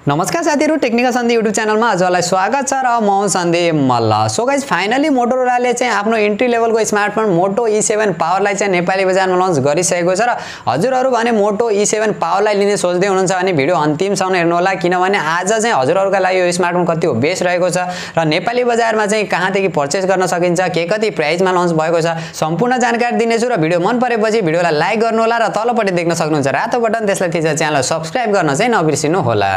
नमस्कार साथीहरु, technical Sandeep YouTube च्यानलमा हजुरलाई स्वागत छ र म Sandeep Malla. So guys, finally मोटोरोलाले चाहिँ आफ्नो एन्ट्री लेभलको स्मार्टफोन मोटो E7 पावरलाई चाहिँ नेपाली बजारमा लन्च गरिसकेको छ र हजुरहरु भने मोटो E7 पावरलाई लिने सोच्दै हुनुहुन्छ भने भिडियो अन्तिमसम्म हेर्नु होला, किनभने आज चाहिँ हजुरहरुका लागि यो स्मार्टफोन कति हो बेस्ट रहेको छ र नेपाली बजारमा चाहिँ कहाँदेखि पर्चेज गर्न सकिन्छ, के कति प्राइसमा लन्च भएको छ, सम्पूर्ण जानकारी दिनेछु र भिडियो मन परेपछि भिडियोलाई लाइक गर्नु होला र तलपट्टि देख्न सक्नुहुन्छ रातो बटन, त्यसलाई थिचेर च्यानललाई सब्स्क्राइब गर्न चाहिँ नबिर्सिनु होला।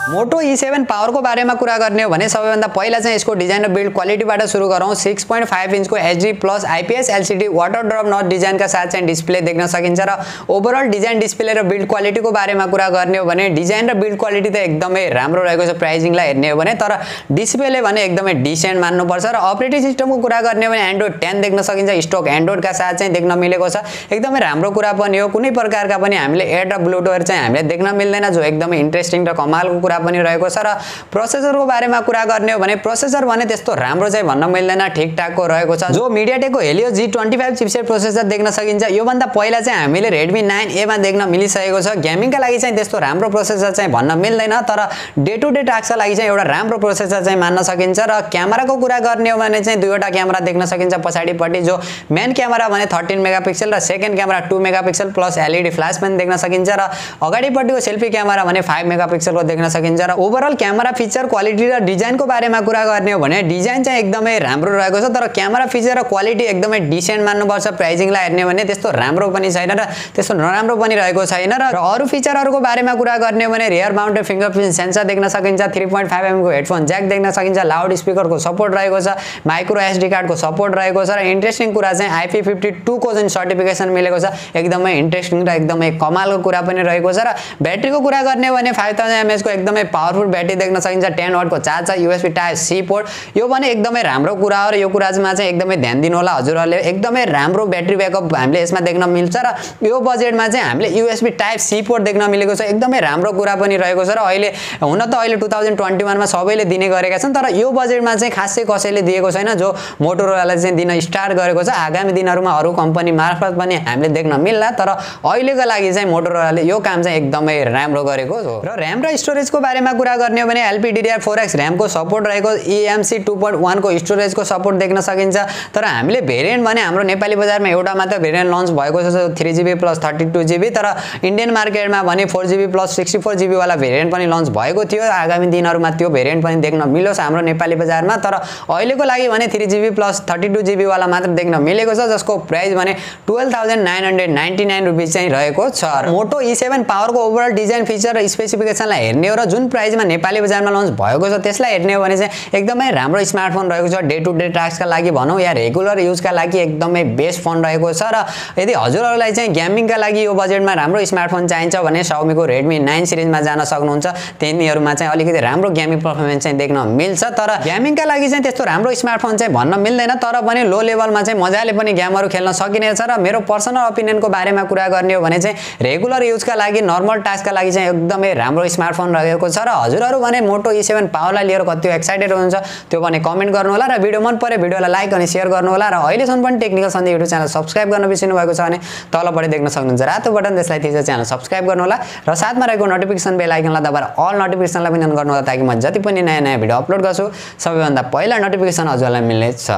मोटो E7 पावर को बारेमा कुरा गर्ने हो भने सबैभन्दा पहिला चाहिँ यसको डिजाइन र बिल्ड क्वालिटीबाट सुरु गरौँ। 6.5 इन्चको HD plus IPS LCD water drop notch डिजाइनका साथ चाहिँ डिस्प्ले देख्न सकिन्छ र ओभरअल डिजाइन डिस्प्ले र बिल्ड क्वालिटीको बारेमा कुरा गर्ने हो भने डिजाइन र बिल्ड क्वालिटी त एकदमै राम्रो रहेको छ प्राइसिङलाई हेर्ने हो भने, तर डिस्प्लेले भने एकदमै डिसेन्ट मान्नुपर्छ र अपरेटिङ सिस्टमको कुरा गर्ने हो भने एन्ड्रोइड 10 देख्न सकिन्छ, स्टक एन्ड्रोइडका साथ चाहिँ देख्न मिलेको छ। एकदमै राम्रो कुरा पनि हो, कुनै प्रकारका पनि हामीले एड र ब्लुटुथ चाहिँ हामीले देख्न मिल्दैन, जो एकदमै इन्ट्रेस्टिङ र कमालको कुरा पनि रहेको छ। र प्रोसेसरको बारेमा कुरा गर्ने हो भने प्रोसेसर भने त्यस्तो राम्रो चाहिँ भन्न मिल्दैन, ठिकठाकको रहेको छ। जो मिडियाटेकको हेलियो G25 चिपसेट प्रोसेसर देख्न सकिन्छ। यो भन्दा पहिला चाहिँ हामीले Redmi 9A मा देख्न मिलिसकेको छ। गेमिङका लागि चाहिँ त्यस्तो राम्रो प्रोसेसर चाहिँ भन्न मिल्दैन, तर डे टु डे टास्कका लागि चाहिँ एउटा राम्रो प्रोसेसर चाहिँ मान्न सकिन्छ। र क्यामेराको कुरा गर्ने हो भने चाहिँ दुईवटा क्यामेरा देख्न सकिन्छ पछाडिपट्टि, जो मेन क्यामेरा भने 13 मेगापिक्सल र second camera 2 megapixel plus LED flash पनि देख्न सकिन्छ र अगाडिपट्टिको सेल्फी क्यामेरा भने 5 मेगापिक्सलको देख्न सकिन्छ। र ओभरअल क्यामेरा फिचर क्वालिटी र डिजाइनको बारेमा कुरा गर्ने हो भने डिजाइन चाहिँ एकदमै राम्रो रहेको छ, तर क्यामेरा फिचर र क्वालिटी एकदमै डिसेन्ट मान्नुपर्छ। प्राइसिङलाई हेर्ने हो भने त्यस्तो राम्रो पनि छैन र त्यस्तो नराम्रो पनि रहेको छैन। र अरु फिचरहरुको बारेमा कुरा गर्ने हो भने रियर माउन्टेड फिंगरप्रिन्ट सेन्सर देख्न सकिन्छ, 3.5 mm को हेडफोन ज्याक देख्न सकिन्छ, लाउड स्पिकरको सपोर्ट रहेको छ, माइक्रो SD कार्डको सपोर्ट रहेको छ र इन्ट्रेस्टिङ कुरा चाहिँ IP52 को चाहिँ सर्टिफिकेसन मिलेको छ। एकदमै इन्ट्रेस्टिङ र एकदमै कमालको कुरा पनि रहेको छ। र ब्याट्रीको कुरा गर्ने हो भने 5000 mAh को एकदमै पावरफुल ब्याट्री देख्न सकिन्छ, 10 वाट को चार्ज छ, USB टाइप C पोर्ट। यो भने एकदमै राम्रो कुरा हो र यो कुरामा चाहिँ एकदमै ध्यान दिनु होला हजुरहरुले। एकदमै राम्रो ब्याट्री ब्याकअप हामीले यसमा देख्न मिल्छ र यो बजेटमा चाहिँ हामीले USB टाइप C पोर्ट देख्न मिलेको छ। एकदमै राम्रो कुरा पनि रहेको छ र अहिले हुन त अहिले 2021 मा सबैले दिने गरेका छन्, तर यो बजेटमा चाहिँ खासै कसैले दिएको छैन, जो मोटोरोलाले चाहिँ दिन स्टार्ट गरेको छ। आगामी दिनहरुमा अरु कम्पनी मार्फत पनि हामीले देख्न मिल्ला, तर अहिलेको लागि चाहिँ मोटोरोलाले यो काम चाहिँ एकदमै राम्रो गरेको हो। र र्याम र स्टोरेजको बारेमा कुरा गर्ने हो भने LPDDR4X र्याम को सपोर्ट रहेको, eMMC 2.1 को स्टोरेजको सपोर्ट देख्न सकिन्छ। तर हामीले भेरिएन्ट भने हाम्रो नेपाली बजारमा एउटा मात्र भेरिएन्ट लन्च भएको छ, 3GB प्लस 32GB, तर इन्डियन मार्केटमा भने 4GB प्लस 64GB वाला भेरिएन्ट पनि लन्च भएको थियो। आगामी दिनहरुमा त्यो भेरिएन्ट पनि देख्न मिलोस् हाम्रो नेपाली बजारमा, तर अहिलेको लागि भने 3GB प्लस 32GB वाला मात्र देख्न मिलेको छ, जसको प्राइस भने 12,999 रुपैयाँ चाहिँ रहेको छ। मोटो E7 पावरको ओभरअल डिजाइन फिचर र स्पेसिफिकेसनलाई हेर्ने हो र जुन प्राइसमा नेपाली बजारमा लन्च भएको छ त्यसलाई हेर्ने हो भने चाहिँ एकदमै राम्रो स्मार्टफोन रहेको छ। डे टु डे टास्कका लागि भनौं या रेगुलर युजका लागि एकदमै बेस्ट फोन रहेको छ। र यदि हजुरहरुलाई चाहिँ गेमिङका लागि यो बजेटमा राम्रो स्मार्टफोन चाहिन्छ भने Xiaomi को Redmi 9 सिरिजमा जान सक्नुहुन्छ। तिनीहरुमा चाहिँ अलिकति राम्रो गेमिङ परफर्मेन्स चाहिँ देख्न मिल्छ, तर गेमिङका लागि चाहिँ त्यस्तो राम्रो स्मार्टफोन चाहिँ भन्न मिल्दैन, तर पनि लो लेभलमा चाहिँ मजाले पनि गेमहरु खेल्न सकिनेछ। र मेरो पर्सनल ओपिनियनको बारेमा कुरा गर्ने हो भने चाहिँ रेगुलर युजका लागि, नर्मल टास्कका लागि चाहिँ एकदमै राम्रो स्मार्टफोन रहेको छ। र हजुरहरु भने मोटो E7 पावरलाई लिएर कति एक्साइटेड हुनुहुन्छ त्यो पनि कमेन्ट गर्नु होला र भिडियो मन परे भिडियोलाई लाइक अनि शेयर गर्नु होला। र अहिलेसम्म पनि technical Sandeep YouTube channel subscribe गर्न बिर्सिनु भएको छ भने तलपट्टि देख्न सक्नुहुन्छ रातो बटन, त्यसलाई थिचेर च्यानल सब्स्क्राइब गर्नु होला र साथमा रहेको नोटिफिकेसन बेल आइकनलाई दबाएर अल नोटिफिकेसनलाई पनि अन गर्नु होला, ताकि म जति पनि नयाँ नयाँ भिडियो अपलोड गर्छु सबैभन्दा पहिला नोटिफिकेसन हजुरलाई मिल्नेछ।